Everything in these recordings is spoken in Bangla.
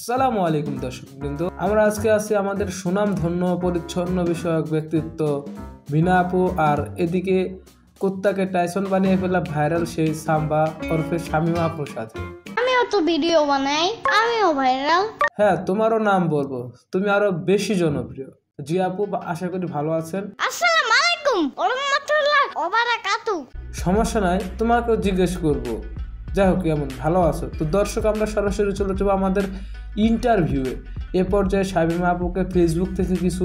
আসসালামু আলাইকুম দর্শকবৃন্দ, আমরা আজকে আছি আমাদের সুনামধন্য পরিচ্ছন্ন বিষয়ক ব্যক্তিত্ব বিনা আপু, আর এদিকে কুত্তাকে টাইসন বানিয়ে ফেলা ভাইরাল সেই সাম্বা ওরফে শামিমা আপুর সাথে। আমিও তো ভিডিও বানাই, আমিও ভাইরাল। হ্যাঁ, তোমারও নাম বলবো, তুমি আরো বেশি জনপ্রিয়। জি আপু, আশা করি ভালো আছেন। আসসালামু আলাইকুম ওয়া রাহমাতুল্লাহি ওয়া বারাকাতুহু। সমস্যা নাই, তোমাকেও জিজ্ঞেস করবো। যাই হোক, কেমন ভালো আছো? তো দর্শক, আমরা সরাসরি চলে যাবো আমাদের ইন্টারভিউয়ে। এ পর্যায়ে শামিমা আপুকে ফেসবুক থেকে কিছু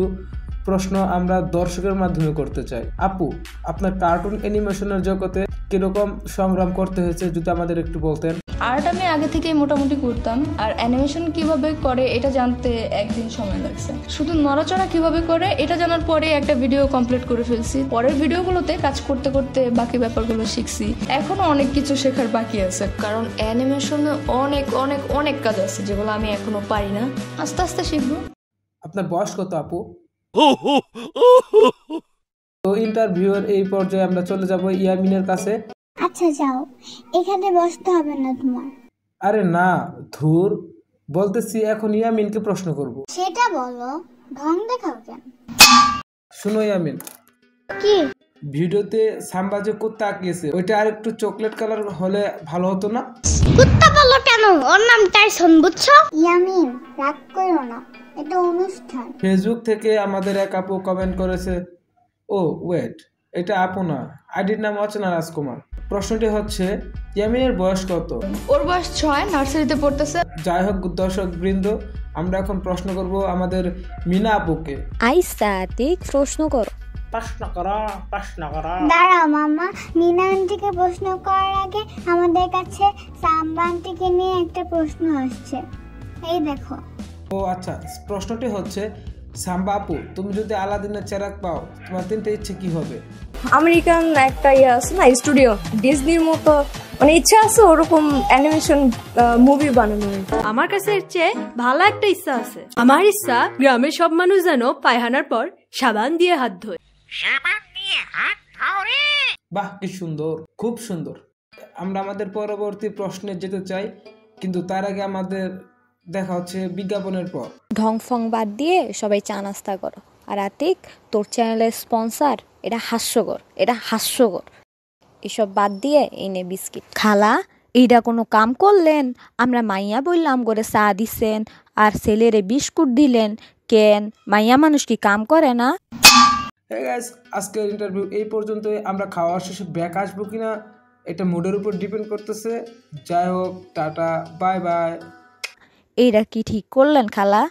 প্রশ্ন আমরা দর্শকের মাধ্যমে করতে চাই। আপু, আপনার কার্টুন অ্যানিমেশনের জগতে কিরকম সংগ্রাম করতে হয়েছে যদি আমাদের একটু বলতেন। আর্ট আমি আগে থেকেই মোটামুটি করতাম, আর অ্যানিমেশন কিভাবে করে এটা জানতে একদিন সময় লাগছে। শুধু নড়াচড়া কিভাবে করে এটা জানার পরে একটা ভিডিও কমপ্লিট করে ফেলছি। পরের ভিডিওগুলোতে কাজ করতে করতে বাকি ব্যাপারগুলো শিখছি। এখনো অনেক কিছু শেখার বাকি আছে, কারণ অ্যানিমেশনে অনেক অনেক অনেক কাজ আছে যেগুলো আমি এখনো পারি না। আস্তে আস্তে শিখবো। আপনার বয়স কত আপু? তো ইন্টারভিউয়ের এই পর্যায়ে আমরা চলে যাব ইয়ামিনের কাছে। আচ্ছা যাও, এখানে বসতে হবে না তোমার। আরে না, ধুর, বলতেছি এখন ইয়ামিনকে প্রশ্ন করব। সেটা বলো, ঢং দেখাও কেন? শুনো ইয়ামিন, কি ভিডিওতে সাম্বা যে কুত্তা আঁকিয়েছে ওইটা আর একটু চকলেট কালার হলে ভালো হতো না? কুত্তা বলো কেন? ওর নাম টাইসন, বুঝছো? ইয়ামিন, রাগ করো না, এটা অনুষ্ঠান। ফেসবুক থেকে আমাদের এক আপু কমেন্ট করেছে। ও ওয়েট, এটা আপু না, আইডির নাম অচেনা রাজকুমার। প্রশ্নটি হচ্ছে, ইয়ামিনের বয়স কত? ওর বয়স 6, নার্সারিতে পড়তেছে। যাই হোক দর্শক বৃন্দ, আমরা এখন প্রশ্ন করব আমাদের মিনা আপুকে। আইসা ঠিক প্রশ্ন করো। প্রশ্ন করা। দাঁড়াও মামা, মিনা আন্টিকে প্রশ্ন করার আগে আমাদের কাছে সাম্বা আন্টিকে নিয়ে একটা প্রশ্ন আসছে। এই দেখো। ও আচ্ছা, প্রশ্নটি হচ্ছে, সাম্বা আপু, তুমি যদি আলাদিনের চেরাগ পাও তোমার 3টা ইচ্ছে কি হবে? আমেরিকান একটা আছে না, স্টুডিও ডিজনির মতো, মানে ইচ্ছা আছে ওরকম অ্যানিমেশন মুভি বানানোর। আমার কাছে এর চেয়ে ভালো একটা ইচ্ছা আছে। আমার ইচ্ছা গ্রামের সব মানুষ যেন পায়খানার পর সাবান দিয়ে হাত ধোয়। বাহ, কি সুন্দর, খুব সুন্দর। আমরা আমাদের পরবর্তী প্রশ্নে যেতে চাই, কিন্তু তার আগে আমাদের দেখা হচ্ছে বিজ্ঞাপনের পর। ঢং ফং বাদ দিয়ে সবাই চা নাস্তা করো। আর আতিক, তোর চ্যানেলের স্পন্সার, এটা হাস্যকর। এসব বাদ দিয়ে এনে বিস্কিট খালা। এইটা কোনো কাম করলেন? আমরা মাইয়া বললাম করে চা দিছেন আর ছেলেরে বিস্কুট দিলেন কেন? মাইয়া মানুষ কি কাম করে না? হ্যাঁ গাইস, আজকের ইন্টারভিউ এই পর্যন্তই। আমরা খাওয়ার শেষে ব্যাক আসবো কিনা এটা মুডের উপর ডিপেন্ড করতেছে। যাই হোক, টাটা, বাই বাই। এইটা কি ঠিক করলেন খালা?